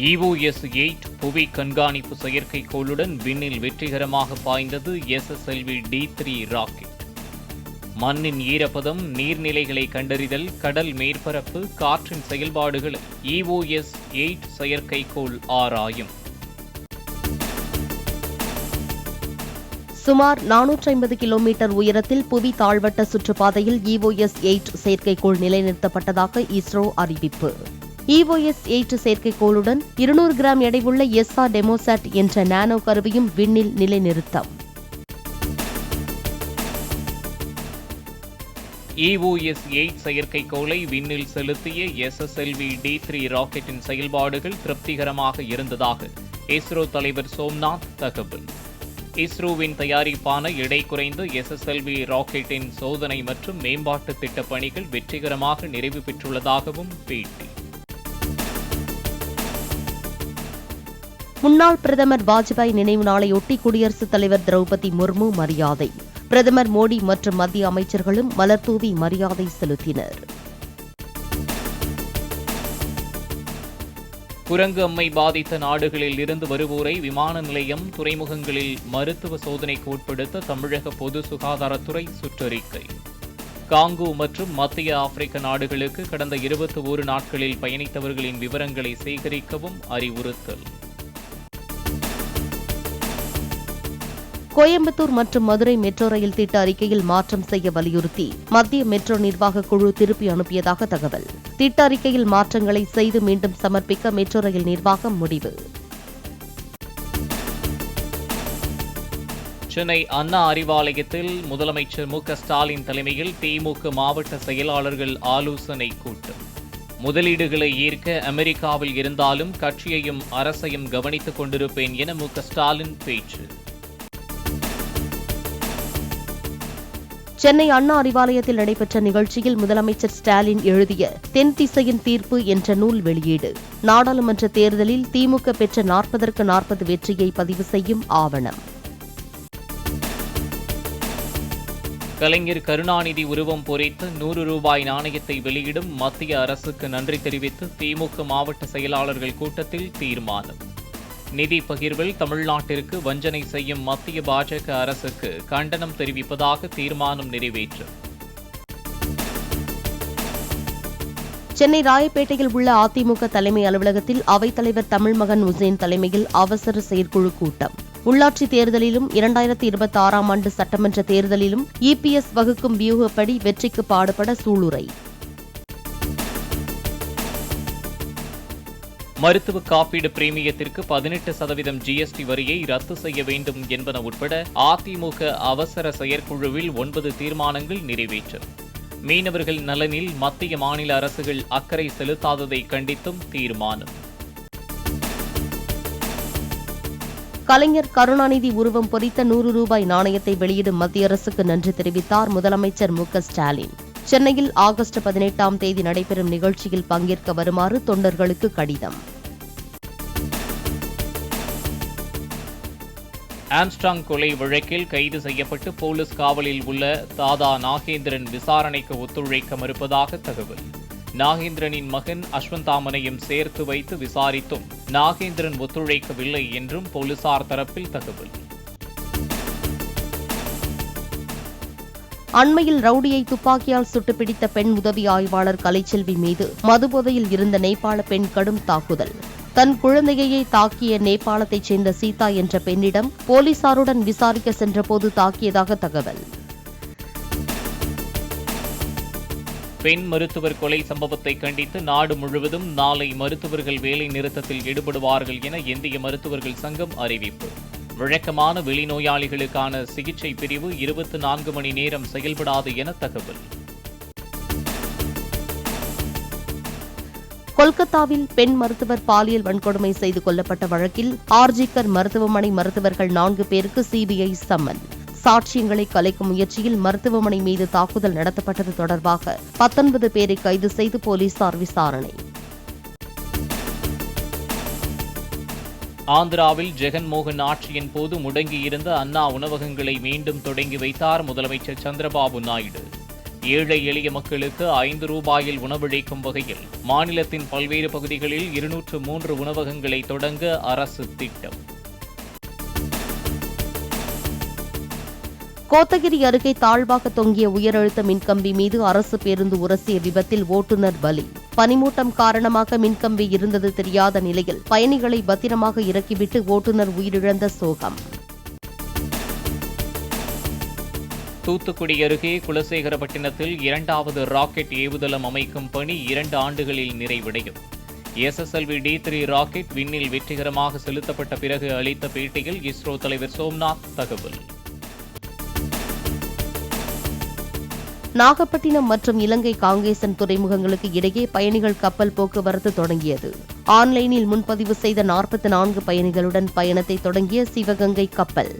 EOS-8 புவி கண்காணிப்பு செயற்கைக்கோளுடன் விண்ணில் வெற்றிகரமாக பாய்ந்தது SSLV-D3 ராக்கெட். மண்ணின் ஈரப்பதம், நீர்நிலைகளை கண்டறிதல், கடல் மேற்பரப்பு, காற்றின் செயல்பாடுகளை EOS-8 செயற்கைக்கோள் ஆராயும். சுமார் 450 கிலோமீட்டர் உயரத்தில் புவி தாழ்வட்ட சுற்றுப்பாதையில் EOS-8 செயற்கைக்கோள் நிலைநிறுத்தப்பட்டதாக இஸ்ரோ அறிவிப்பு. EOS-8 செயற்கைக்கோளுடன் 200 கிராம் எடையுள்ள SR டெமோசாட் என்ற நானோ கருவியும் விண்ணில் நிலைநிறுத்தம். EOS-8 செயற்கைக்கோளை விண்ணில் செலுத்திய SSLV-D3 ராக்கெட்டின் செயல்பாடுகள் திருப்திகரமாக இருந்ததாக இஸ்ரோ தலைவர் சோம்நாத் தகவல். இஸ்ரோவின் தயாரிப்பான எடை குறைந்த SSLV ராக்கெட்டின் சோதனை மற்றும் மேம்பாட்டு திட்டப் பணிகள் வெற்றிகரமாக நிறைவு பெற்றுள்ளதாகவும் பேட்டி. முன்னாள் பிரதமர் வாஜ்பாய் நினைவு நாளையொட்டி குடியரசுத் தலைவர் திரௌபதி முர்மு மரியாதை. பிரதமர் மோடி மற்றும் மத்திய அமைச்சர்களும் மலர்தூவி மரியாதை செலுத்தினர். குரங்கு அம்மை பாதித்த நாடுகளில் இருந்து வருவோரை விமான நிலையம், துறைமுகங்களில் மருத்துவ சோதனைக்கு உட்படுத்த தமிழக பொது சுகாதாரத்துறை சுற்றறிக்கை. காங்கோ மற்றும் மத்திய ஆப்பிரிக்க நாடுகளுக்கு கடந்த 21 நாட்களில் பயணித்தவர்களின் விவரங்களை சேகரிக்கவும் அறிவுறுத்தல். கோயம்புத்தூர் மற்றும் மதுரை மெட்ரோ ரயில் திட்ட அறிக்கையில் மாற்றம் செய்ய வலியுறுத்தி மத்திய மெட்ரோ நிர்வாக குழு திருப்பி அனுப்பியதாக தகவல். திட்ட அறிக்கையில் மாற்றங்களை செய்து மீண்டும் சமர்ப்பிக்க மெட்ரோ ரயில் நிர்வாகம் முடிவு. சென்னை அண்ணா அறிவாலயத்தில் முதலமைச்சர் மு.க.ஸ்டாலின் தலைமையில் திமுக மாவட்ட செயலாளர்கள் ஆலோசனை கூட்டம். முதலீடுகளை ஈர்க்க அமெரிக்காவில் இருந்தாலும் கட்சியையும் அரசையும் கவனித்துக் கொண்டிருப்பேன் என மு.க.ஸ்டாலின் பேச்சு. சென்னை அண்ணா அறிவாலயத்தில் நடைபெற்ற நிகழ்ச்சியில் முதலமைச்சர் ஸ்டாலின் எழுதிய தென் திசையின் தீர்ப்பு என்ற நூல் வெளியீடு. நாடாளுமன்ற தேர்தலில் திமுக பெற்ற 40க்கு 40 வெற்றியை பதிவு செய்யும் ஆவணம். கலைஞர் கருணாநிதி உருவம் பொறித்த 100 ரூபாய் நாணயத்தை வெளியிடும் மத்திய அரசுக்கு நன்றி தெரிவித்து திமுக மாவட்ட செயலாளர்கள் கூட்டத்தில் தீர்மானம். நிதி பகிர்வில் தமிழ்நாட்டிற்கு வஞ்சனை செய்யும் மத்திய பாஜக அரசுக்கு கண்டனம் தெரிவிப்பதாக தீர்மானம் நிறைவேற்றம். சென்னை ராயப்பேட்டையில் உள்ள அதிமுக தலைமை அலுவலகத்தில் அவைத்தலைவர் தமிழ்மகன் உசேன் தலைமையில் அவசர செயற்குழு கூட்டம். உள்ளாட்சி தேர்தலிலும் 2026ஆம் ஆண்டு சட்டமன்ற தேர்தலிலும் EPS வகுக்கும் வியூகப்படி வெற்றிக்கு பாடுபட சூளுரை. மருத்துவ காப்பீடு பிரீமியத்திற்கு 18% GST வரியை ரத்து செய்ய வேண்டும் என்பன உட்பட அதிமுக அவசர செயற்குழுவில் 9 தீர்மானங்கள் நிறைவேற்றும். மீனவர்கள் நலனில் மத்திய மாநில அரசுகள் அக்கறை செலுத்தாததை கண்டித்தும் தீர்மானம். கலைஞர் கருணாநிதி உருவம் பொறித்த 100 ரூபாய் நாணயத்தை வெளியிடும் மத்திய அரசுக்கு நன்றி தெரிவித்தார் முதலமைச்சர் மு.க.ஸ்டாலின். சென்னையில் ஆகஸ்ட் 18ஆம் தேதி நடைபெறும் நிகழ்ச்சியில் பங்கேற்க வருமாறு தொண்டர்களுக்கு கடிதம். ஆம்ஸ்ட்ராங் கொலை வழக்கில் கைது செய்யப்பட்டு போலீஸ் காவலில் உள்ள தாதா நாகேந்திரன் விசாரணைக்கு ஒத்துழைக்க மறுப்பதாக தகவல். நாகேந்திரனின் மகன் அஸ்வந்தாமனையும் சேர்த்து வைத்து விசாரித்தும் நாகேந்திரன் ஒத்துழைக்கவில்லை என்றும் போலீசார் தரப்பில் தகவல். அண்மையில் ரவுடியை துப்பாக்கியால் சுட்டு பிடித்த பெண் உதவி ஆய்வாளர் கலைச்செல்வி மீது மதுபோதையில் இருந்த நேபாள பெண் கடும் தாக்குதல். தன் குழந்தையை தாக்கிய நேபாளத்தைச் சேர்ந்த சீதா என்ற பெண்ணிடம் போலீசாருடன் விசாரிக்க சென்றபோது தாக்கியதாக தகவல். பெண் மருத்துவர் கொலை சம்பவத்தை கண்டித்து நாடு முழுவதும் நாளை மருத்துவர்கள் வேலை நிறுத்தத்தில் ஈடுபடுவார்கள் என இந்திய மருத்துவர்கள் சங்கம் அறிவிப்பு. வழக்கமான வெளிநோயாளிகளுக்கான சிகிச்சை பிரிவு 24 மணி நேரம் செயல்படாது என தகவல். கொல்கத்தாவில் பெண் மருத்துவர் பாலியல் வன்கொடுமை செய்து கொல்லப்பட்ட வழக்கில் ஆர்ஜிகர் மருத்துவமனை மருத்துவர்கள் 4 பேருக்கு CBI சம்மன். சாட்சியங்களை கலைக்கும் முயற்சியில் மருத்துவமனை மீது தாக்குதல் நடத்தப்பட்டது தொடர்பாக 19 பேரை கைது செய்து போலீசார் விசாரணை. ஆந்திராவில் ஜெகன்மோகன் ஆட்சியின் போது முடங்கியிருந்த அண்ணா உணவகங்களை மீண்டும் தொடங்கி வைத்தார் முதலமைச்சர் சந்திரபாபு நாயுடு. ஏழை எளிய மக்களுக்கு 5 ரூபாயில் உணவளிக்கும் வகையில் மாநிலத்தின் பல்வேறு பகுதிகளில் 203 உணவகங்களை தொடங்க அரசு திட்டம். கோத்தகிரி அருகே தாழ்வாக தொங்கிய உயரழுத்த மின்கம்பி மீது அரசு பேருந்து உரசிய விபத்தில் ஓட்டுநர் பலி. பனிமூட்டம் காரணமாக மின்கம்பி இருந்தது தெரியாத நிலையில் பயணிகளை பத்திரமாக இறக்கிவிட்டு ஓட்டுநர் உயிரிழந்த சோகம். தூத்துக்குடி அருகே குலசேகரப்பட்டினத்தில் 2வது ராக்கெட் ஏவுதளம் அமைக்கும் பணி 2 ஆண்டுகளில் நிறைவடையும். SSLV D3 ராக்கெட் விண்ணில் வெற்றிகரமாக செலுத்தப்பட்ட பிறகு அளித்த பேட்டியில் இஸ்ரோ தலைவர் சோம்நாத் தகவல். நாகப்பட்டினம் மற்றும் இலங்கை காங்கேசன் துறைமுகங்களுக்கு இடையே பயணிகள் கப்பல் போக்குவரத்து தொடங்கியது. ஆன்லைனில் முன்பதிவு செய்த 44 பயணிகளுடன் பயணத்தை தொடங்கிய சிவகங்கை கப்பல்.